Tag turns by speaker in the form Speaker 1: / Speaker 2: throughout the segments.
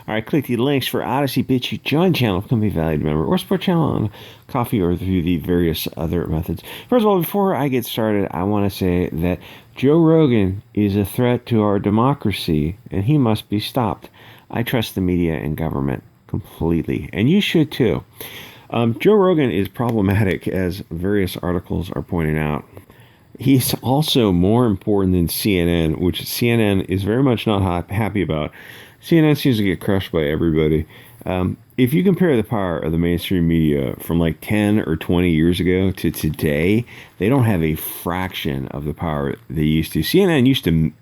Speaker 1: All right, click the links for Odysee, Bit Chute, join channel, become a valued member, or support channel on Coffee or through the various other methods. First of all, before I get started, I want to say that Joe Rogan is a threat to our democracy, and he must be stopped. I trust the media and government completely, and you should too. Joe Rogan is problematic, as various articles are pointing out. He's also more important than CNN, which CNN is very much not happy about. CNN seems to get crushed by everybody. If you compare the power of the mainstream media from like 10 or 20 years ago to today, they don't have a fraction of the power they used to. CNN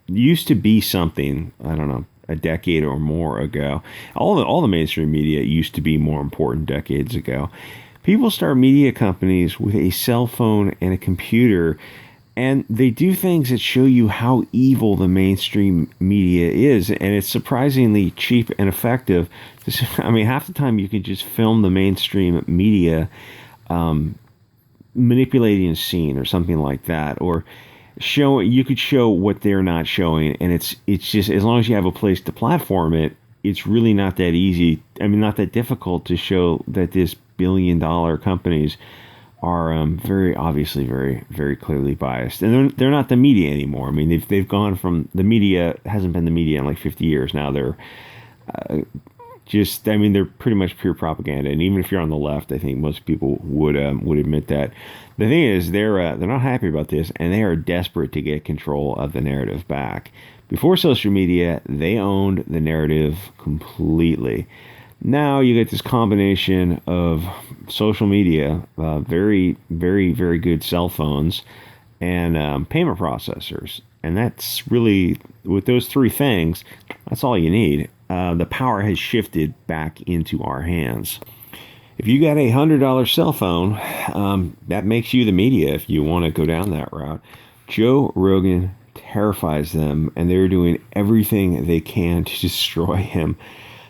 Speaker 1: used to be something, I don't know, a decade or more ago. All the mainstream media used to be more important decades ago. People start media companies with a cell phone and a computer, and they do things that show you how evil the mainstream media is, and it's surprisingly cheap and effective. I mean, half the time you can just film the mainstream media manipulating a scene or something like that, or you could show what they're not showing, and it's just, as long as you have a place to platform it, it's really not that easy. I mean, not that difficult to show that this billion-dollar companies are very obviously very, very clearly biased, and they're not the media anymore. I mean, they've gone from, the media hasn't been the media in like 50 years now. They're they're pretty much pure propaganda, and even if you're on the left, I think most people would admit that. The thing is, they're not happy about this, and they are desperate to get control of the narrative back. Before social media, they owned the narrative completely. Now you get this combination of social media, very, very, very good cell phones, and payment processors. And that's really, with those three things, that's all you need. The power has shifted back into our hands. If you got a $100 cell phone, that makes you the media if you want to go down that route. Joe Rogan terrifies them, and they're doing everything they can to destroy him.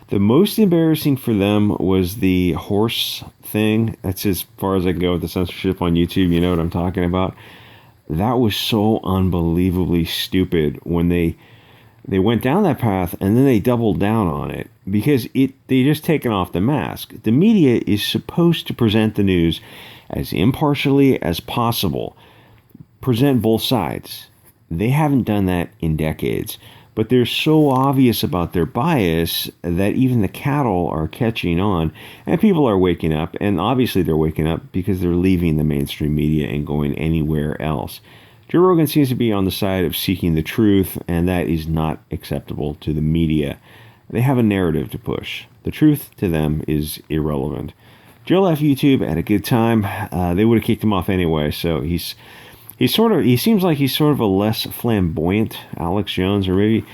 Speaker 1: The most embarrassing for them was the horse thing. That's as far as I can go with the censorship on YouTube. You know what I'm talking about? That was so unbelievably stupid when they went down that path, and then they doubled down on it, because they just taken off the mask. The media is supposed to present the news as impartially as possible, present both sides. They haven't done that in decades. But they're so obvious about their bias that even the cattle are catching on, and people are waking up. And obviously they're waking up because they're leaving the mainstream media and going anywhere else. Joe Rogan seems to be on the side of seeking the truth, and that is not acceptable to the media. They have a narrative to push. The truth to them is irrelevant. Joe left YouTube at a good time. They would have kicked him off anyway, so he seems like he's sort of a less flamboyant Alex Jones, or maybe,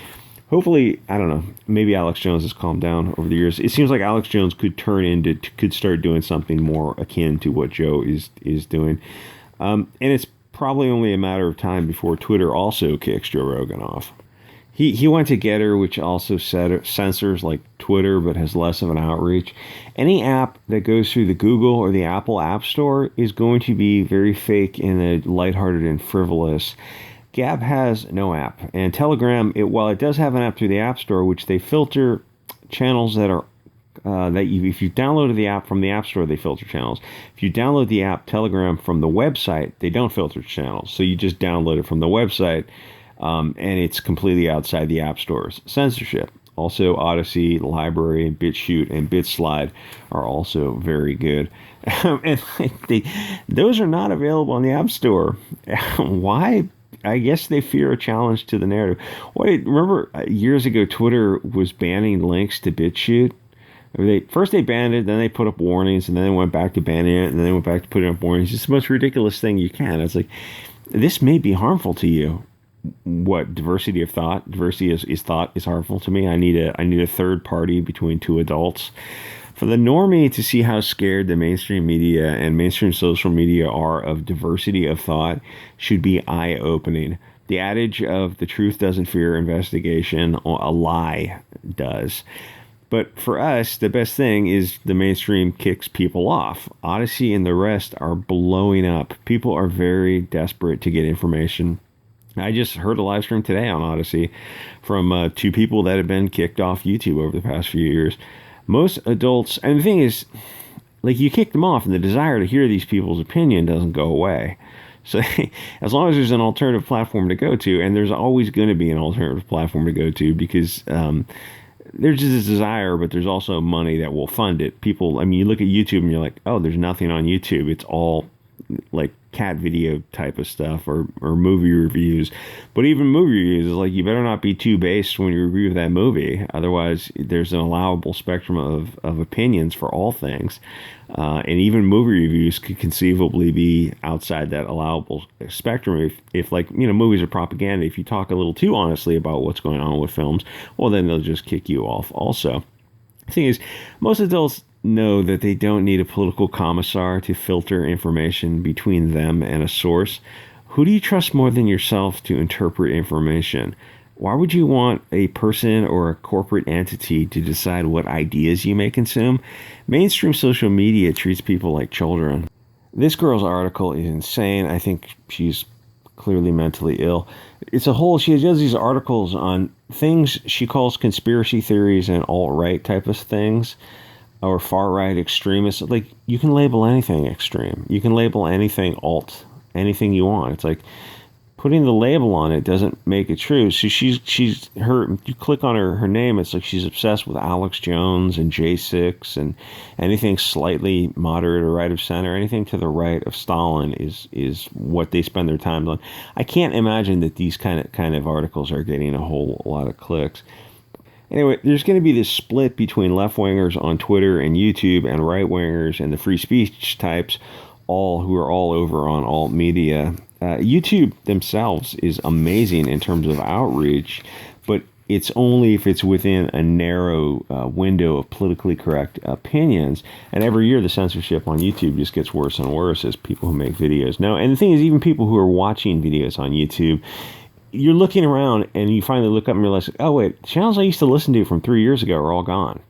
Speaker 1: hopefully, I don't know, maybe Alex Jones has calmed down over the years. It seems like Alex Jones could start doing something more akin to what Joe is doing. And it's probably only a matter of time before Twitter also kicks Joe Rogan off. He went to Getter, which also censors like Twitter, but has less of an outreach. Any app that goes through the Google or the Apple App Store is going to be very fake and lighthearted and frivolous. Gab has no app, and Telegram, while it does have an app through the App Store, which they filter channels that are if you downloaded the app from the App Store, they filter channels. If you download the app Telegram from the website, they don't filter channels. So you just download it from the website. And it's completely outside the app store's censorship. Also, Odysee, lbry, Bit Chute, and BitSlide are also very good. And those are not available on the App Store. Why? I guess they fear a challenge to the narrative. Remember years ago, Twitter was banning links to Bit Chute? First they banned it, then they put up warnings, and then they went back to banning it, and then they went back to putting up warnings. It's the most ridiculous thing you can. It's like, this may be harmful to you. What, diversity of thought? Diversity is thought is harmful to me. I need a third party between two adults. For the normie to see how scared the mainstream media and mainstream social media are of diversity of thought should be eye-opening. The adage of the truth doesn't fear investigation, a lie does. But for us, the best thing is the mainstream kicks people off. Odysee and the rest are blowing up. People are very desperate to get information I just heard a live stream today on Odysee from two people that have been kicked off YouTube over the past few years. Most adults, and the thing is, like, you kick them off and the desire to hear these people's opinion doesn't go away. So as long as there's an alternative platform to go to, and there's always going to be an alternative platform to go to, because there's just a desire, but there's also money that will fund it. People, I mean, you look at YouTube and you're like, oh, there's nothing on YouTube. It's all like cat video type of stuff, or movie reviews. But even movie reviews is like, you better not be too based when you review that movie. Otherwise, there's an allowable spectrum of opinions for all things. And even movie reviews could conceivably be outside that allowable spectrum if like, you know, movies are propaganda. If you talk a little too honestly about what's going on with films, well, then they'll just kick you off also. The thing is, most adults know that they don't need a political commissar to filter information between them and a source. Who do you trust more than yourself to interpret information? Why would you want a person or a corporate entity to decide what ideas you may consume? Mainstream social media treats people like children. This girl's article is insane. I think she's clearly mentally ill. She does these articles on things she calls conspiracy theories and alt-right type of things, or far-right extremists. Like, you can label anything extreme. You can label anything alt, anything you want. It's like, putting the label on it doesn't make it true. So you click on her name, it's like she's obsessed with Alex Jones and J6, and anything slightly moderate or right of center, anything to the right of Stalin is what they spend their time on. I can't imagine that these kind of articles are getting a whole lot of clicks. Anyway, there's going to be this split between left-wingers on Twitter and YouTube and right-wingers and the free speech types, who are all over on alt media. YouTube themselves is amazing in terms of outreach, but it's only if it's within a narrow window of politically correct opinions. And every year the censorship on YouTube just gets worse and worse as people who make videos know. And the thing is, even people who are watching videos on YouTube, you're looking around and you finally look up and realize, oh wait, channels I used to listen to from 3 years ago are all gone.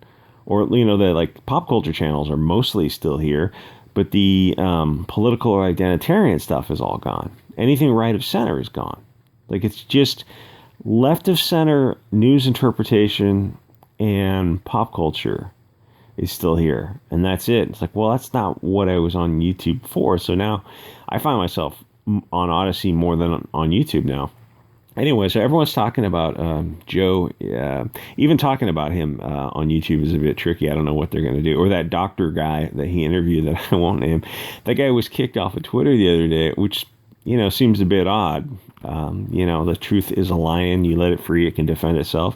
Speaker 1: Or, you know, the like pop culture channels are mostly still here, but the political or identitarian stuff is all gone. Anything right of center is gone. Like, it's just left of center news interpretation and pop culture is still here. And that's it. It's like, well, that's not what I was on YouTube for. So now I find myself on Odysee more than on YouTube now. Anyway, so everyone's talking about Joe. Even talking about him on YouTube is a bit tricky. I don't know what they're going to do. Or that doctor guy that he interviewed that I won't name. That guy was kicked off of Twitter the other day, which, you know, seems a bit odd. You know, the truth is a lion. You let it free, it can defend itself.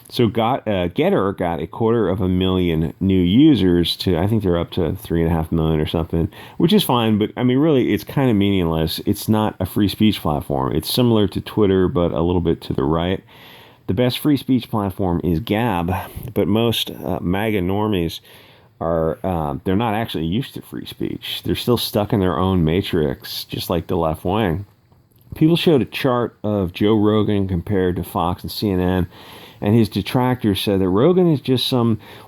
Speaker 1: So Getter got 250,000 new users to, I think they're up to 3.5 million or something, which is fine. But I mean, really, it's kind of meaningless. It's not a free speech platform. It's similar to Twitter, but a little bit to the right. The best free speech platform is Gab, but most MAGA normies are, they're not actually used to free speech. They're still stuck in their own matrix, just like the left wing. People showed a chart of Joe Rogan compared to Fox and CNN, and his detractors said that Rogan is just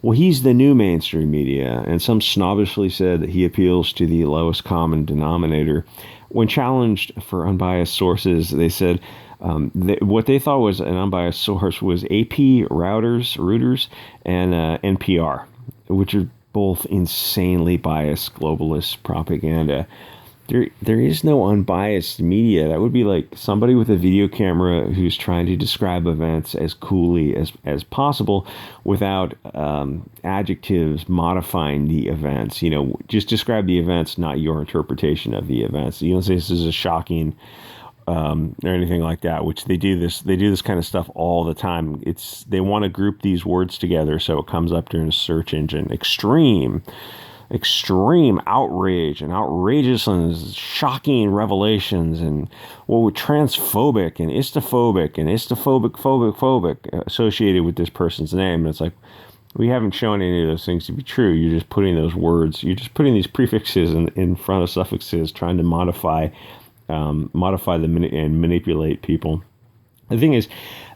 Speaker 1: he's the new mainstream media, and some snobbishly said that he appeals to the lowest common denominator. When challenged for unbiased sources, they said what they thought was an unbiased source was AP, Reuters, and NPR, which are both insanely biased globalist propaganda. There is no unbiased media. That would be like somebody with a video camera who's trying to describe events as coolly as possible without adjectives modifying the events. You know, just describe the events, not your interpretation of the events. You don't say this is a shocking or anything like that, which they do this kind of stuff all the time. They want to group these words together so it comes up during a search engine. Extreme outrage and outrageous and shocking revelations, and transphobic and istophobic associated with this person's name. And it's like, we haven't shown any of those things to be true. You're just putting those words, you're just putting these prefixes in front of suffixes, trying to modify them and manipulate people. The thing is,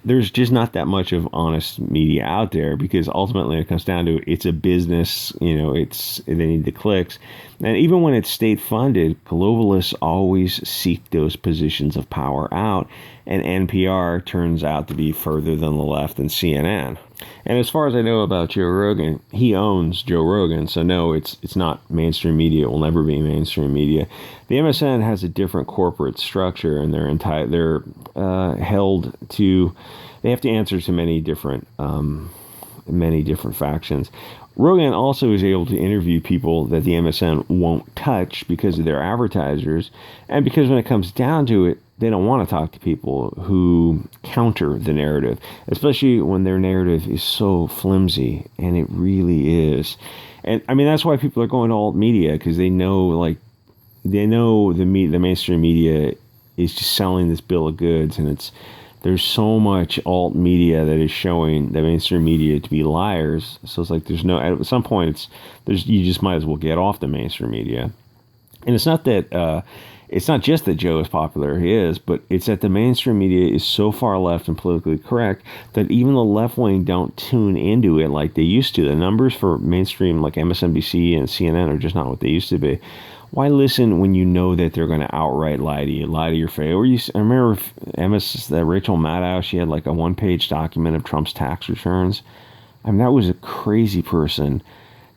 Speaker 1: there's just not that much of honest media out there, because ultimately it comes down to, it's a business, they need the clicks. And even when it's state funded, globalists always seek those positions of power out, and NPR turns out to be further than the left than CNN. And as far as I know about Joe Rogan, he owns Joe Rogan, so no, it's not mainstream media. It will never be mainstream media. The MSN has a different corporate structure, and they're held to, they have to answer to many different factions. Rogan also is able to interview people that the MSN won't touch because of their advertisers, and because when it comes down to it, they don't want to talk to people who counter the narrative, especially when their narrative is so flimsy, and it really is. And I mean, that's why people are going to alt media, because they know the mainstream media is just selling this bill of goods, and there's so much alt media that is showing the mainstream media to be liars. So it's like at some point you just might as well get off the mainstream media. And it's not that it's not just that Joe is popular, he is, but it's that the mainstream media is so far left and politically correct that even the left wing don't tune into it like they used to. The numbers for mainstream like MSNBC and CNN are just not what they used to be. Why listen when you know that they're going to outright lie to your face? I remember that Rachel Maddow, she had like a one-page document of Trump's tax returns. I mean, that was a crazy person.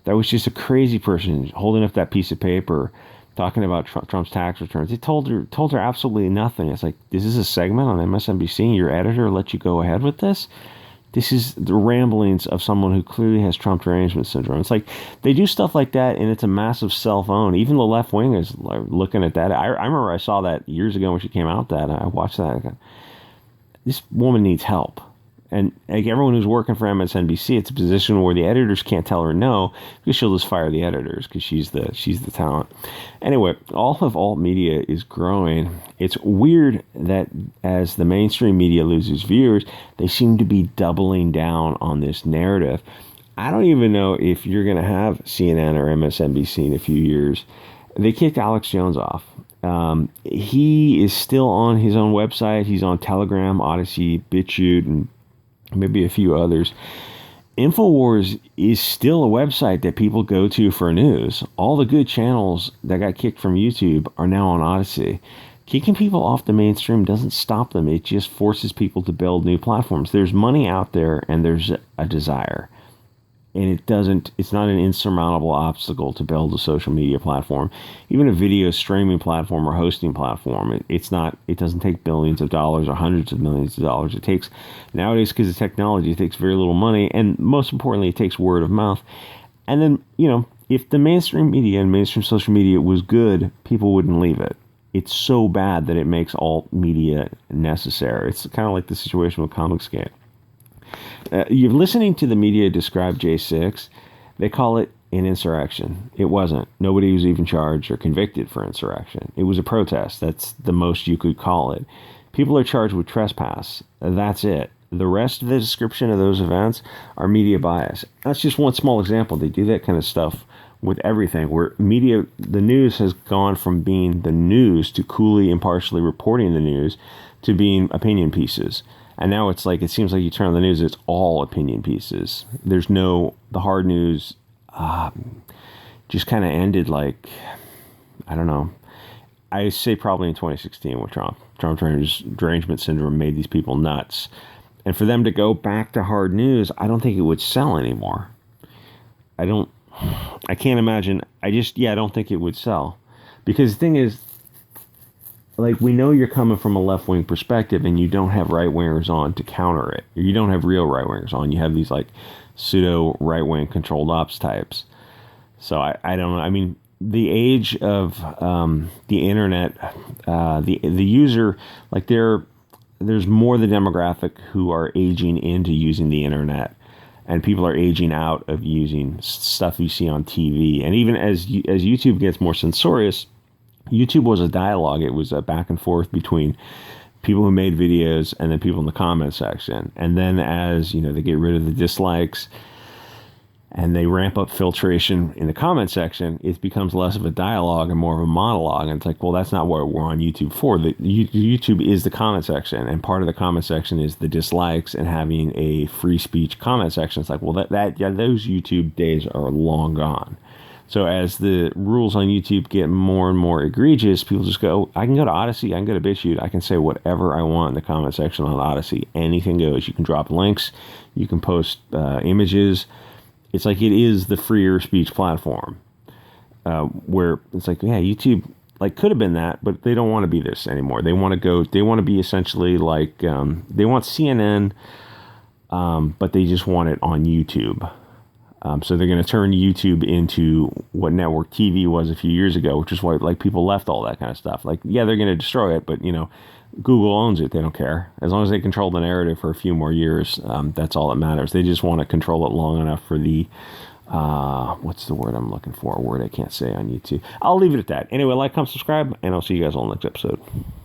Speaker 1: That was just a crazy person holding up that piece of paper, talking about Trump's tax returns. It told her absolutely nothing. It's like, this is a segment on MSNBC, and your editor let you go ahead with this? This is the ramblings of someone who clearly has Trump derangement syndrome. It's like, they do stuff like that, and it's a massive self-own. Even the left wing is looking at that. I remember I saw that years ago when she came out, that I watched that. This woman needs help. And like everyone who's working for MSNBC, it's a position where the editors can't tell her no, because she'll just fire the editors, because she's the talent. Anyway, all of alt media is growing. It's weird that as the mainstream media loses viewers, they seem to be doubling down on this narrative. I don't even know if you're going to have CNN or MSNBC in a few years. They kicked Alex Jones off. He is still on his own website. He's on Telegram, Odysee, Bit Chute, and maybe a few others. InfoWars is still a website that people go to for news. All the good channels that got kicked from YouTube are now on Odysee. Kicking people off the mainstream doesn't stop them. It just forces people to build new platforms. There's money out there, and there's a desire. And it's not an insurmountable obstacle to build a social media platform, even a video streaming platform or hosting platform. It doesn't take billions of dollars or hundreds of millions of dollars. It takes, nowadays, because of technology, it takes very little money. And most importantly, it takes word of mouth. And then, if the mainstream media and mainstream social media was good, people wouldn't leave it. It's so bad that it makes alt media necessary. It's kind of like the situation with Comicsgate. You're listening to the media describe J6. They call it an insurrection. It wasn't. Nobody was even charged or convicted for insurrection. It was a protest. That's the most you could call it. People are charged with trespass. That's it. The rest of the description of those events are media bias. That's just one small example. They do that kind of stuff with everything, where the news has gone from being the news to coolly, impartially reporting the news to being opinion pieces. And now it's like, it seems like you turn on the news, it's all opinion pieces. The hard news just kind of ended like, I don't know. I say probably in 2016 with Trump. Trump's derangement syndrome made these people nuts. And for them to go back to hard news, I don't think it would sell anymore. I can't imagine. I don't think it would sell. Because the thing is, like, we know you're coming from a left-wing perspective, and you don't have right-wingers on to counter it. You don't have real right-wingers on. You have these, like, pseudo right-wing controlled ops types. So I don't know. I mean, the age of the internet, the user, like, there's more the demographic who are aging into using the internet, and people are aging out of using stuff you see on TV. And even as YouTube gets more censorious, YouTube was a dialogue. It was a back and forth between people who made videos and then people in the comment section. And then as, they get rid of the dislikes and they ramp up filtration in the comment section, it becomes less of a dialogue and more of a monologue. And it's like, well, that's not what we're on YouTube for. YouTube is the comment section, and part of the comment section is the dislikes and having a free speech comment section. It's like, well, those YouTube days are long gone. So as the rules on YouTube get more and more egregious, people just go, I can go to Odysee, I can go to Bit Chute, I can say whatever I want in the comment section on Odysee. Anything goes. You can drop links, you can post images. It's like it is the freer speech platform, where it's like, yeah, YouTube like could have been that, but they don't want to be this anymore. They want to be essentially like, they want CNN, but they just want it on YouTube. So they're going to turn YouTube into what network TV was a few years ago, which is why like people left all that kind of stuff. Like, yeah, they're going to destroy it, but Google owns it. They don't care. As long as they control the narrative for a few more years, that's all that matters. They just want to control it long enough for the, what's the word I'm looking for? A word I can't say on YouTube. I'll leave it at that. Anyway, like, comment, subscribe, and I'll see you guys on the next episode.